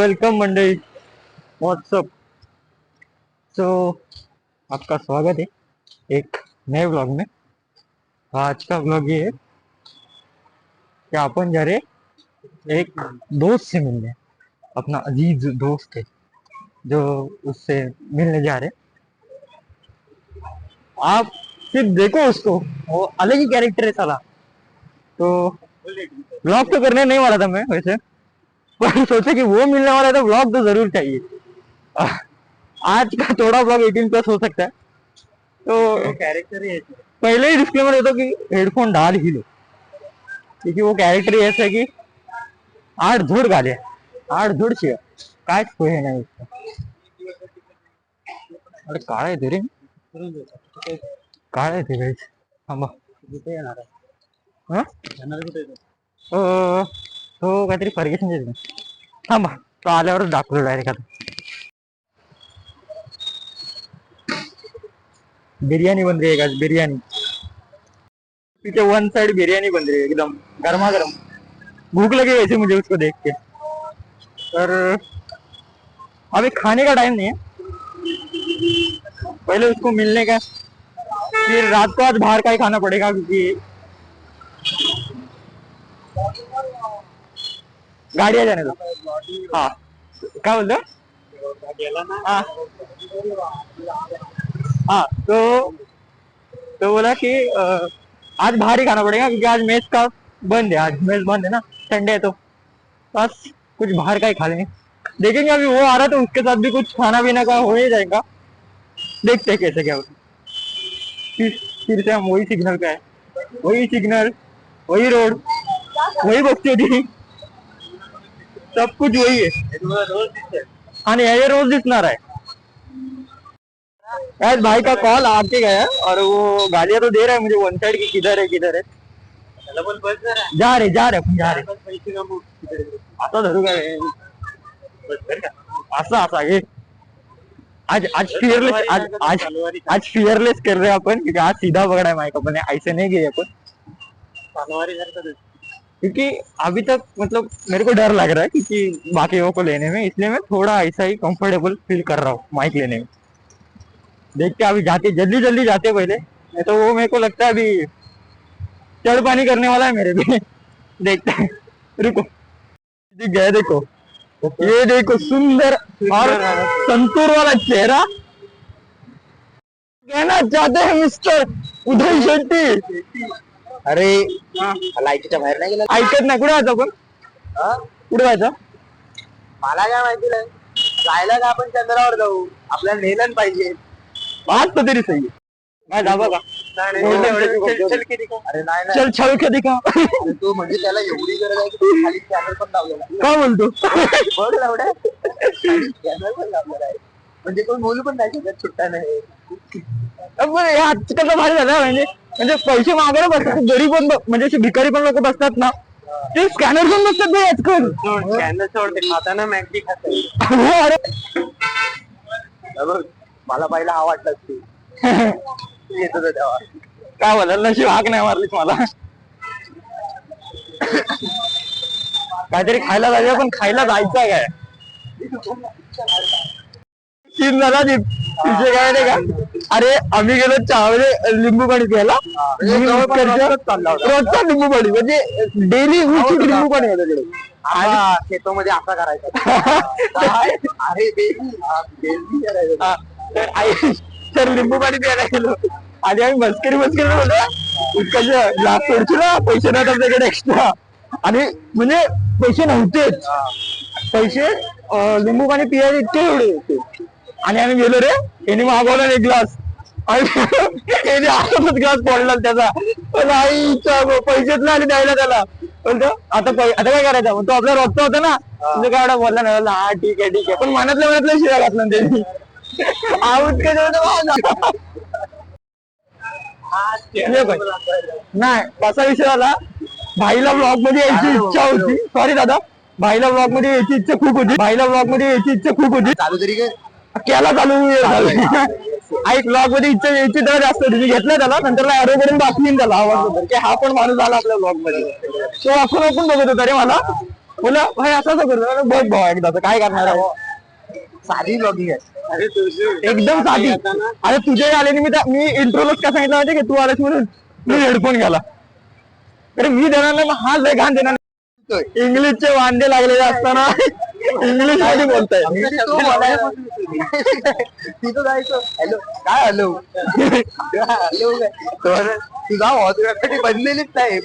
Welcome मंडई, WhatsApp. So आपका स्वागत है एक नए ब्लॉग में। आज का ब्लॉग ये है कि अपन जा रहे एक दोस्त से मिलने, अपना अजीज दोस्त है जो उससे मिलने जा रहे। आप सिर्फ देखो उसको, वो अलग ही कैरेक्टर है साला। तो ब्लॉग तो करने नहीं वाला था मैं वैसे, पर सोचे कि वो मिलने वाला है तो ब्लॉग तो जरूर चाहिए। आज का थोड़ा ब्लॉग 18+ हो सकता है, तो कैरेक्टर ही पहले ही डिस्क्लेमर देता कि हेडफोन डाल ही लो, क्योंकि वो कैरेक्टर ही ऐसा है कि आठ धूड गाले, आठ धूड शिवाय कायच पोहे नाही उसका। अरे काळा आहे ते रे, काळा आहे ते गाईच। थांबा, कुठे येणार आहे? हा तो काहीतरी फर्गेशन देते. थांबा, तो आल्यावरच दाखवतो डायरेक्ट. आता बिरयानी बन रही है गाइस, बिरयानी। पीछे वन साइड बिरयानी बन रही है एकदम गर्मा गर्म। भूख लगी वैसे मुझे उसको देख के, पर अभी खाने का टाइम नहीं है। पहले उसको मिलने का, फिर रात को आज बाहर का ही खाना पड़ेगा, क्योंकि गाड़ी आ जाने दो। हाँ, क्या बोलते हो? हाँ हाँ, तो बोला कि आज बाहर ही खाना पड़ेगा, क्योंकि आज मेस का बंद है। आज मेस बंद है ना, संडे है, तो बस कुछ बाहर का ही खा लेंगे। देखेंगे, अभी वो आ रहा तो उसके साथ भी कुछ खाना पीना का हो ही जाएगा। देखते हैं कैसे क्या होता है। फिर से हम वही सिग्नल पे है, वही सिग्नल, वही रोड, वही बस्ती, सब कुछ वही है। हाँ नहीं, ये रोज दिखना रहा है। यार भाई का कॉल आके गया और वो गालियां तो दे रहा है मुझे वन साइड की, किधर है किधर है। जा रहे अपन जा रहे। आता धरू काय असं असा हे आज आज फियरलेस, आज फियरलेस कर रहे अपन, क्योंकि आज सीधा पकड़ा है माइक अपन, ऐसे नहीं गए अपन। क्योंकि अभी तक मतलब मेरे को डर लग रहा है, क्योंकि बाकी को लेने में, इसलिए मैं थोड़ा ऐसा ही कंफर्टेबल फील कर रहा हूँ माइक लेने में। देखते अभी जाते, जल्दी जल्दी जाते पहले, नहीं तो वो मेरे को लगता है अभी चढ़ पानी करने वाला है मेरे पे। देखते हैं, रुको। गए देखो, ये देखो सुंदर और संतूर वाला चेहरा। कहना चाहते हैं मिस्टर उदय शेट्टी? अरे लाईटीच्या बाहेर नाही गेला, ऐकत नाही. कुठे जायचं आपण? कुठे जायचं मला काय माहिती नाही. जायला का आपण चंद्रावर जाऊ, आपल्याला नेलन पाहिजे. बात तो तेरी सही है. काय जावं का? अरे नाही, चल छळ के दिखा. तो म्हणजे त्याला एवढी गरज आहे की खाली कॅमेरा पण लावलेला. काय बोलतो? बघ लावडा, कॅमेरा पण लावलेला आहे, म्हणजे कोण बोलू पण नाही शकत, सुट्टा नाही. आजकाल भारी झालं, म्हणजे पैसे मागायला बसतात गरीब पण, म्हणजे भिकारी पण लोक बसतात ना, ते स्कॅनर पण बसतात नाही आजकाल. स्कॅनर सोडते, खाताना मॅगडी खातात. अरे मला पहिला हा वाटलं की येत होतं तेव्हा. काय बोलाल, नशीब हाक नाही मारलीच मला. काहीतरी खायला जायचं, पण खायला जायचं काय सीन झाला तिथे काय नाही का. अरे आम्ही गेलो चहामध्ये लिंबू पाणी प्यायला, रोजचा लिंबू पाणी, म्हणजे डेली लिंबू पाणी होतं तिकडे. शेतामध्ये असा करायचा. तर लिंबू पाणी प्यायला गेलो आणि आम्ही मस्करी बोलतो, ग्लास सोडतो ना, पैसे नाही आपल्याकडे एक्स्ट्रा, आणि म्हणजे पैसे नव्हतेच. पैसे लिंबू पाणी पियायचे इतके एवढे होते. आणि आम्ही गेलो रे, याने मागवला एक ग्लास, याने आताच ग्लास पडला त्याचा. आईचा पैसेच नाही आले द्यायला त्याला. बोलतो आता काय करायचं, तो आपला रोजचा होता ना, तुझं काय एवढा बोलला नाही. हा ठीक आहे, पण मनातल्या शिव्या घातला त्यांनी. नाही, कसा विषय झाला, भाईला ब्लॉग मध्ये यायची इच्छा होती. सॉरी दादा, भाईला ब्लॉग मध्ये यायची इच्छा खूप होती. चालू तरी केला चालू ऐक, ब्लॉग मध्ये इच्छा यायची तर जास्त होती. मी घेतलं त्याला, नंतर अॅरो करून दाखवीन त्याला आवाज, की हा पण माणूस आला आपल्या ब्लॉग मध्ये. तो आपण बघत होता रे मला, बोला भाई असं करतो बघ भाऊ एकदा काय करणार आहे. साधी ब्लॉगिंग आहे एकदम साधी. अरे तुझे आले मी इंट्रोलच का सांगितलं माहिती की तू आलास म्हणून मी हेडफोन घ्याला. अरे मी देणार नाही, हा लय घाण देणार. इंग्लिशचे वांदे लागलेले असताना इंग्लिश मध्ये बोलताय. तिथं जायचं हॅलो काय हॅलो हॅलो काय तुझा ऑथोरिटी बनलेलीच नाही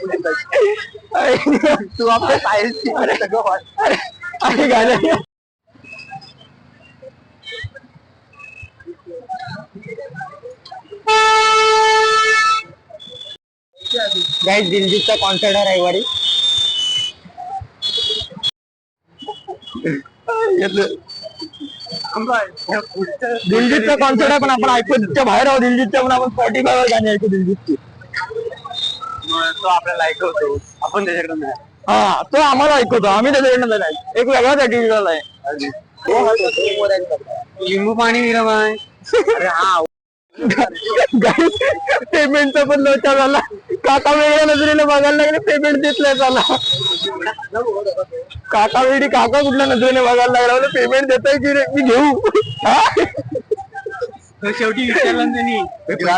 तू आपल्या सायन्सची अरे गाणं गाईस दिलजीतचा कॉन्सर्ट आहे रविवारी. दिलजीतचा कॉन्सर्ट आहे पण आपण ऐकू तिच्या बाहेर आहोत. दिलजीतच्या पण आपण स्पॉटीफाय वर गाणी ऐकू दिलजीतची. तो आपल्याला ऐकवतो आपण त्याच्याकडे नाही. हा तो आम्हाला ऐकवतो आम्ही त्याच्याकडनं नाही. एक वेगळाच ऍटिट्यूड आहे. लिंबू पाणी विरम आहे. अरे हा पेमेंटचा पण लोचा झाला. काका वेगळ्या नजरेने बघायला लागले. पेमेंट देतलंय त्याला. काका कुठल्या नजरेने बघायला लागला. पेमेंट देताय की रे मी घेऊ. शेवटी विचारलं त्यांनी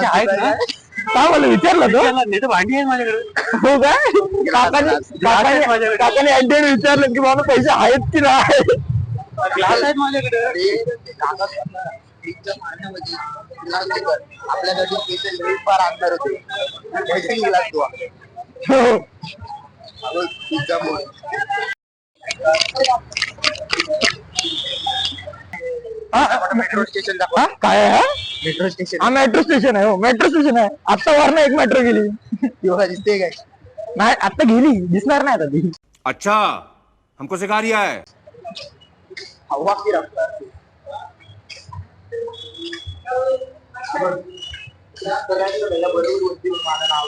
आहेत ना काय मला विचारलं तो भांडी आहे माझ्याकडे. हो काय काकाने ऍडमिट विचारलं की मला पैसे आहेत की नाही. ग्लास आहेत माझ्याकडे. आपल्याकडे फार आणणार होते मेट्रो स्टेशन काय आहे मेट्रो स्टेशन हा मेट्रो स्टेशन आहे. हो मेट्रो स्टेशन आहे. आता वर एक मेट्रो गेली. तेव्हा दिसते काय नाही आता गेली दिसणार नाही आता ती. अच्छा हमको सिखा रिया है. हवा की रफ्तार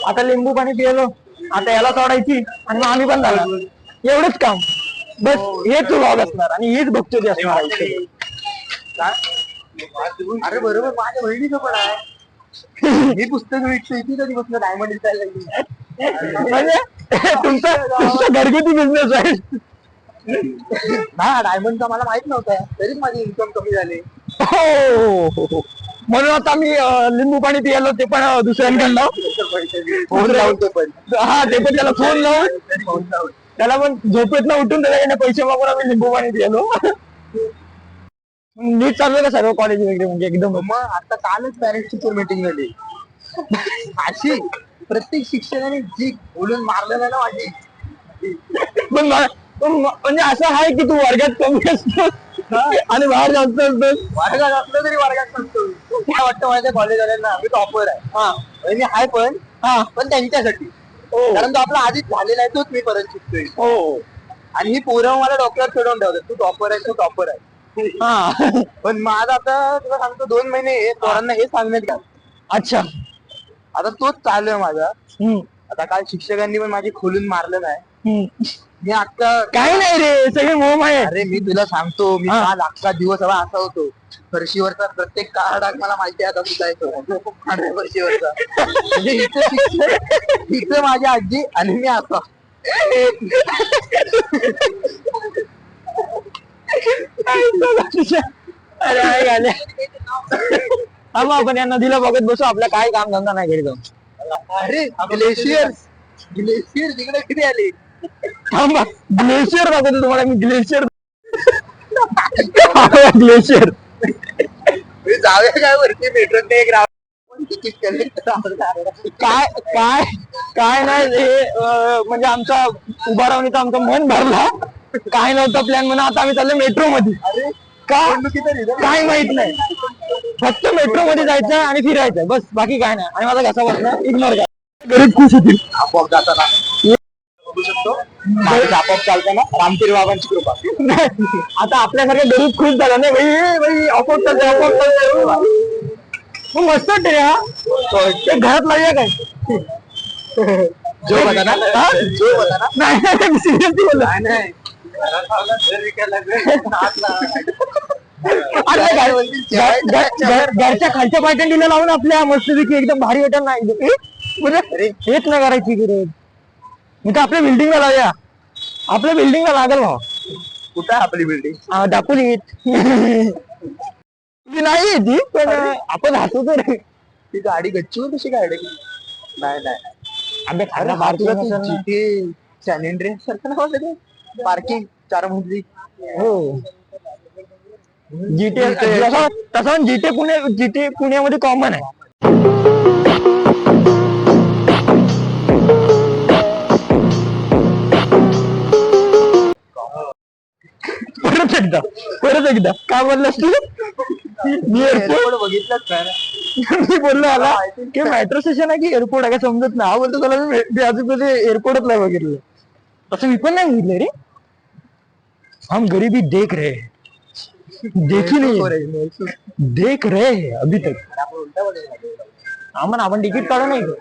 आता लिंबू पाणी पिलो. आता याला सोडायची आणि मग आम्ही पण झालो. एवढंच काम बस. हेच व्लॉग असणार आणि हेच भक्ती असणार. अरे बरोबर माझ्या बहिणीचं पण आहे. ही पुस्तक विकतो इथे कधी बसलं डायमंड विकायला. म्हणजे तुमचा घरगुती बिझनेस आहे. हा डायमंडचा मला माहित नव्हता तरीच माझी इन्कम कमी झाली. हो म्हणून आता मी लिंबू पाणी पियालो ते पण दुसऱ्यांकडनं फोन लावून तो पण हा ते पण त्याला फोन लावून त्याला पण झोपेतनं उठून त्याच्याकडे पैसे मागून आम्ही लिंबू पाणी पियालो. नीट चालू का सर्व कॉलेज वगैरे म्हणजे एकदम. मग आता कालच पॅरेंट टीचर मीटिंग झाली. अशी प्रत्येक शिक्षकाने जी बोलून मारलं नाही ना माझी. पण म्हणजे असं आहे की तू वर्गात कमी असतो आणि बाहेर जास्त असतो. वर्गात असलं तरी वर्गात नसतो. काय वाटतं माझ्या कॉलेजवाल्यांना मी टॉपर आहे. हा मी आहे पण त्यांच्यासाठी. कारण तो आपला आधीच झालेला आहे तोच मी परत शिकतोय. हो आणि ही पोरं मला डॉक्टर चढवून ठेवतात तू टॉपर आहे तू टॉपर आहे. हा पण माझं आता तुला सांगतो 2 महिने पोरांना हे सांगण्यात का. अच्छा आता तोच चालू आहे माझा. हम्म आता काल शिक्षकांनी पण माझी खोलून मारलं नाही. हम्म. मी आता काही नाही रे सगळे मोह आहे. अरे मी तुला सांगतो मी काल अख्खा दिवस हवा असा होतो. फरशीवरचा प्रत्येक काळा डाग मला माहिती आहे आता सुद्धा येतो फरशीवरचा. म्हणजे हिचं माझी आजी आणि मी असा. अरे गाणे हा मग आपण या नदीला बघत बसू. आपला काय काम धंदा नाही घरी जाऊन. अरे ग्लेशियर तिकडे किती आले. थांबा ग्लेशियर दाखवतो तुम्हाला मी. ग्लेशियर ग्लेशियर जाऊया काय वरती मेट्रो एक तिकीट काय काय काय नाही हे म्हणजे आमचा उभा राहून आमचं मन भरला. काय नव्हतं प्लॅन म्हणून आता आम्ही चाललो मेट्रो मध्ये. काय माहित नाही. फक्त मेट्रो मध्ये जायचं आणि फिरायचं बस बाकी काय नाही. आणि माझा घसा बसला इग्नोर करा. गरीब खुश होतील आपोआप जाताना बघू शकतो. आपोआप चालताना रामतीर बाबांची कृपा. आता आपल्यासारखे गरीब खुश झाला नाही भाई आपोआप चालते आपोआप चालते. मग मस्त वाटते हा. घरात लावूया काय जो बताना नाही सिरियसली बोलला. घरच्या खालच्या पायथंडीला लावून आपल्या मस्तपैकी एकदम भारी वाटत नाही. म्हणजे हेच नाही करायची गरज. म्हणजे आपल्या बिल्डिंगला लावूया. आपल्या बिल्डिंगला लागेल भाऊ. कुठं आहे आपली बिल्डिंग? दापोलीत. ती नाही ती पण आपण राहतो तर ती गाडी गच्चीवर कशी काय अडकली? नाही नाही. आम्ही अरे खाना हा तुला पार्किंग ते असेल ना. जिथे सॅन अँड्रियास सारखं नाव आहे ते पार्किंग 4 मजली. हो जीटे तसा जीटे पुण्यामध्ये कॉमन आहे. परत एकदा काय बोललास तू? मी एअरपोर्ट बघितलंच काय? मी बोललो आला की मेट्रो स्टेशन आहे की एअरपोर्ट आहे का समजत नाही. हा बोलतो त्याला मी अजून कधी एअरपोर्टच नाही बघितलं. तसं मी पण नाही बघितलं रे. हम गरीबी देख रहे हैं. देखी नाही देख रहे हैं अभी तक. आपण तिकीट काढू नाही का?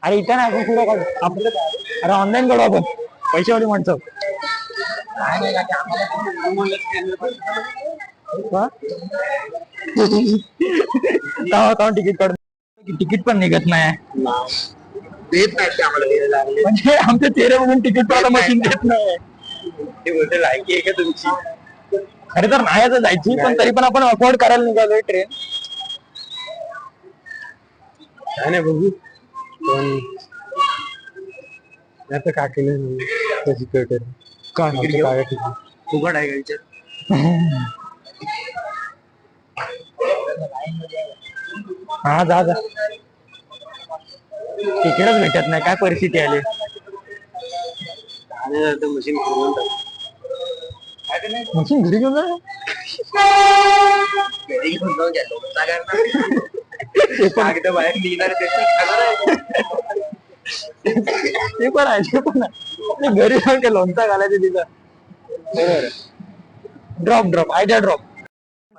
अरे इथं नाही आपण पुढे काढू अरे ऑनलाईन काढू आपण पैशावाली माणसं. तिकीट काढून तिकीट पण निघत नाही. देत नाही ते आम्हाला. म्हणजे आमच्या चेहरे बघून तिकीट काढायला मशीन देत नाही. ते बोलते लायकी आहे का तुमची? खरे तर नाही आता जायची पण तरी पण आपण अफोर्ड करायला निघालोय ट्रेन. काय नाही बघू पण आता काय केलं त्याची कट काय फुकट आहे गायच्या. हा जा जा. तिकीटच भेटत नाही काय परिस्थिती आली. मशीन मशीन घरी घेऊन जा. बाहेर निघणार ते पण आहे घरी जाऊन काय लोणचा घालायचं तिथं. ड्रॉप आयडिया ड्रॉप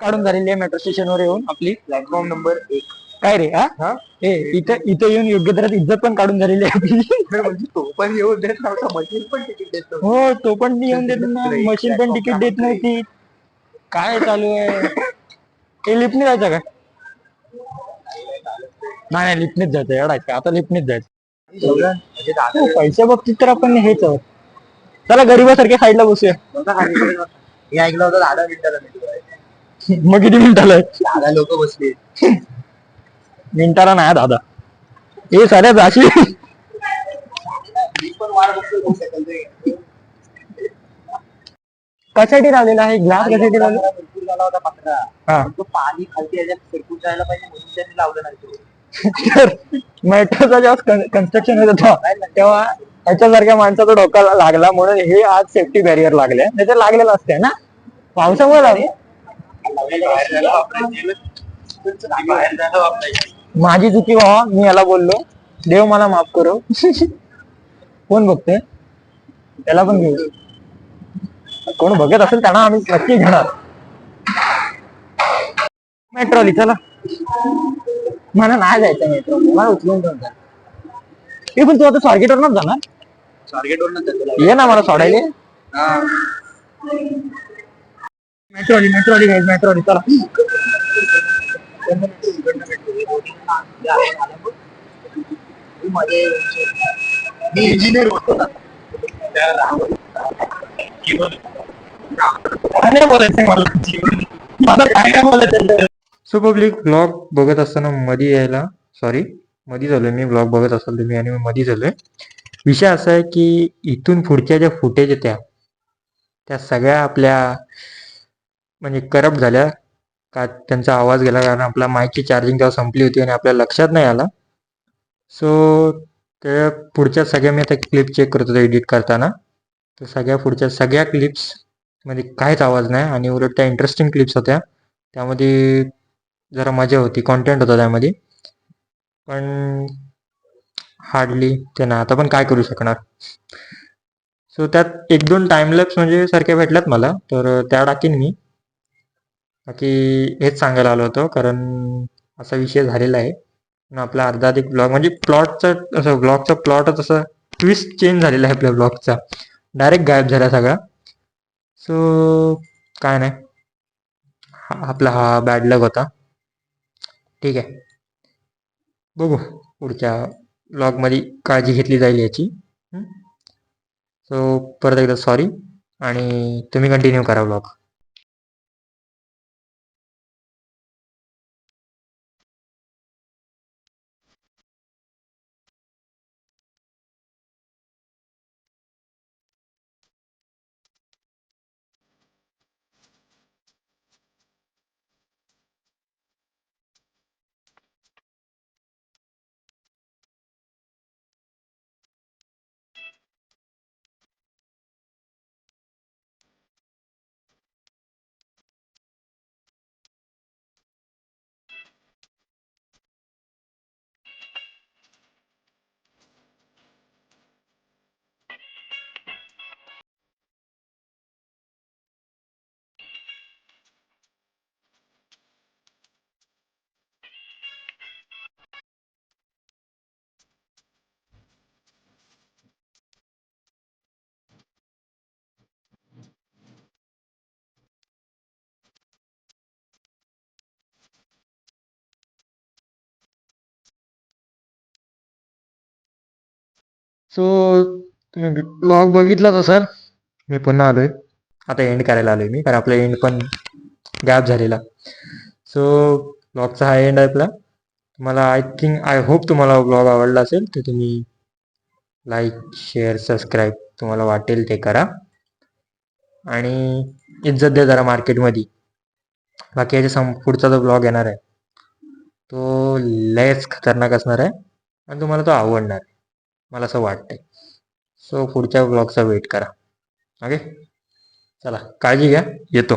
काढून झालेली आहे मेट्रो स्टेशनवर येऊन आपली प्लॅटफॉर्म नंबर 1. काय रे हा इथं येऊन योग्य दरात इज्जत पण काढून झालेली आहे आपली. म्हणजे तो पण येऊन देत नव्हता मशीन पण तिकीट देत हो तो पण येऊन देत ना मशीन पण तिकीट देत नव्हती. काय चालू आहे हे लिफ्टने जायचं का? नाही लिफ्टनेच जायचं एवढा आता लिफ्टनेच जायचं. पैशा बाबतीत तर आपण हेच आहोत. चला गरीबासारख्या साईडला बसूया. हे ऐकलं होतं 10 मिनिटाला मग किती मिनिटाला आहे? 10 लोक बसले. मिनिटाला नाही दादा हे साऱ्या जाशी. कशासाठी लावलेला आहे ग्लास? कशासाठी लावला? भरपूर झाला होता 15. हा तो पाणी खालती याच्यात सरकून जायला पाहिजे म्हणून त्यांनी लावलं नाही. तर मेट्रोचा जेव्हा कन्स्ट्रक्शन होत होतं तेव्हा ह्याच्यासारख्या माणसाचा डोका लागला म्हणून हे आज सेफ्टी बॅरियर लागले. नाही तर लागलेलं असते ना पावसामुळे लागले. माझी चुकी व्हा मी याला बोललो. देव मला माफ करो. कोण बघते त्याला पण घेऊ. कोण बघत असेल त्यांना आम्ही नक्की घेणार. मेट्रो आली चला. मला नाही जायचं मेट्रो मला उचलून घेऊन जा. हे पण तू आता स्वारगेटवरच जाणार? स्वारगेटवर ये ना मला सोडायला. मेट्रो आली मेट्रो आली चला. मी इंजिनियर होतो ना. सो पब्लिक ब्लॉग बघत असताना मध्ये झालोय मी. ब्लॉग बघत असाल तुम्ही आणि मी मध्ये झालोय. विषय असा आहे की इथून पुढच्या ज्या फुटेज आहेत त्या सगळ्या आपल्या म्हणजे करप्ट झाल्या का त्यांचा आवाज गेला कारण आपला माईकची चार्जिंग तेव्हा संपली होती आणि आपल्या लक्षात नाही आला. सो त्या पुढच्या सगळ्या मी आता क्लिप चेक करत होतो एडिट करताना. तर सगळ्या पुढच्या सगळ्या क्लिप्स मध्ये काहीच आवाज नाही आणि उलट त्या इंटरेस्टिंग क्लिप्स होत्या. त्यामध्ये जरा मजा होती कॉन्टेंट होता त्यामध्ये. पण हार्डली ते ना आता पण काय करू शकणार. सो त्यात 1-2 टाइमलॅप्स म्हणजे सारख्या भेटल्यात मला तर त्या टाकीन मी. बाकी हेच सांगायला आलो होतो कारण असा विषय झालेला आहे. आपला अर्धा अधिक ब्लॉग म्हणजे प्लॉटचा असं ब्लॉगचा प्लॉटच असं ट्विस्ट चेंज झालेला आहे आपल्या ब्लॉगचा. डायरेक्ट गायब झाला सगळा. सो काय नाही आपला हा बॅड लक होता. ठीक आहे बघू पुढच्या ब्लॉगमध्ये काळजी घेतली जाईल याची. सो परत एकदा सॉरी आणि तुम्ही कंटिन्यू करा ब्लॉग. सो तुम्ही ब्लॉग बघितलाच असाल. मी पुन्हा आलोय. आता एंड करायला आलोय मी, कारण आपला एंड पण गॅप झालेला. सो ब्लॉगचा हा एंड आहे आपला. तुम्हाला आय होप तुम्हाला ब्लॉग आवडला असेल, तर तुम्ही लाईक शेअर सबस्क्राईब तुम्हाला वाटेल ते करा आणि इज्जत द्या जरा मार्केटमध्ये. बाकी याच्या पुढचा जो ब्लॉग येणार आहे तो लयच खतरनाक असणार आहे आणि तुम्हाला तो आवडणार आहे, मला असं वाटतंय. सो पुढच्या ब्लॉगचा वेट करा. ओके, चला काळजी घ्या, येतो.